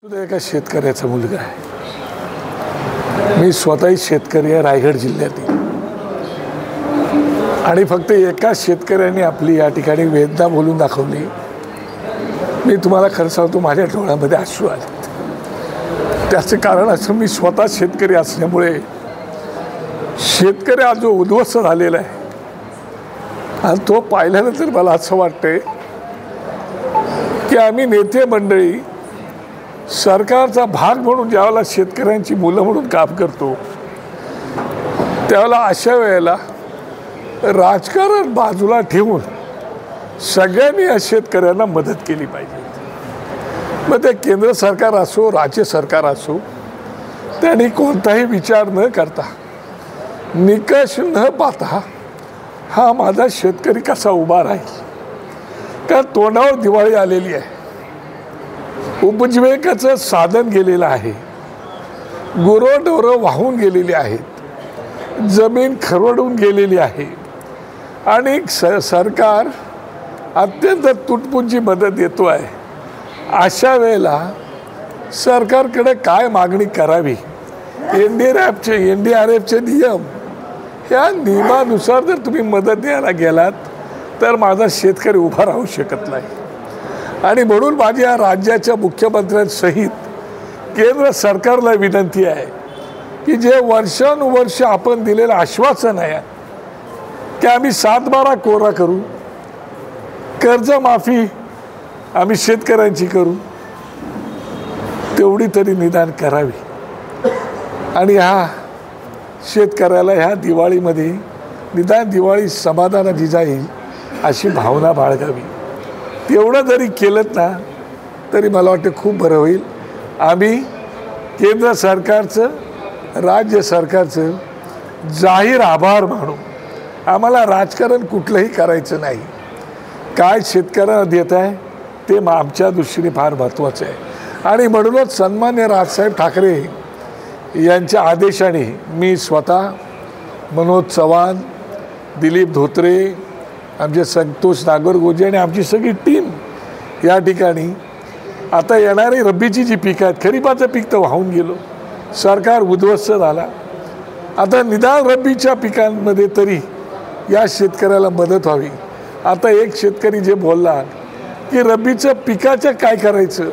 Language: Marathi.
एका शेतकऱ्याचा मुलगा आहे। मी स्वतःही शेतकरी आहे, रायगड जिल्ह्यातील। आणि फक्त एका शेतकऱ्याने आपली या ठिकाणी वेदना बोलून दाखवली। मी तुम्हाला खरं सांगतो, माझ्या डोळ्यामध्ये अश्रू आले। त्याचे कारण असं, मी स्वतः शेतकरी असल्यामुळे शेतकरी आज जो उद्ध्वस्त झालेला आहे आणि तो पाहिल्यानंतर मला असं वाटतंय की आम्ही नेते मंडळी सरकारचा भाग म्हणून ज्यावेळेला शेतकऱ्यांची मुलं म्हणून काम करतो, त्यावेळेला अशा वेळेला राजकारण बाजूला ठेवून सगळ्यांनी या शेतकऱ्यांना मदत केली पाहिजे। मग ते केंद्र सरकार असो, राज्य सरकार असो, त्यांनी कोणताही विचार न करता, निकष न पाहता हा माझा शेतकरी कसा उभा राहील। कारण तोंडावर दिवाळी आलेली आहे, उपजीविकेचं साधन गेलेलं आहे, गुरंढोरं वाहून गेलेली आहेत, जमीन खरवडून गेलेली आहे आणि सरकार अत्यंत तुटपुंजी मदत देतो आहे। अशा वेळेला सरकारकडे काय मागणी करावी? NDRFचे नियम, ह्या नियमानुसार जर तुम्ही मदत द्यायला गेलात तर माझा शेतकरी उभा राहू शकत नाही। आणि म्हणून माझी या राज्याच्या मुख्यमंत्र्यांसहित केंद्र सरकारला विनंती आहे की जे वर्षानुवर्ष आपण दिलेलं आश्वासन आहे की आम्ही 7/12 कोरा करू, कर्जमाफी आम्ही शेतकऱ्यांची करू, तेवढी तरी निदान करावी। आणि ह्या शेतकऱ्याला ह्या दिवाळीमध्ये निदान दिवाळी समाधानाची जाईल अशी भावना बाळगावी। तेवढं जरी केलं ना तरी मला वाटतं खूप बरं होईल। आम्ही केंद्र सरकारचं, राज्य सरकारचं जाहीर आभार मानू। आम्हाला राजकारण कुठलंही करायचं नाही। काय शेतकऱ्यांना देत आहे ते आमच्या दृष्टीने फार महत्त्वाचं आहे। आणि म्हणूनच सन्मान्य राजसाहेब ठाकरे यांच्या आदेशाने मी स्वतः, मनोज चव्हाण, दिलीप धोत्रे, आमचे संतोष नागरगोजे आणि आमची सगळी टीम या ठिकाणी आता येणारी रब्बीची जी पिकं आहेत, खरीपाचं पीक तर वाहून गेलो, सरकार उद्ध्वस्त झाला। आता निदान रब्बीच्या पिकांमध्ये तरी या शेतकऱ्याला मदत व्हावी। आता एक शेतकरी जे बोलला की रब्बीचं पिकाचं काय करायचं,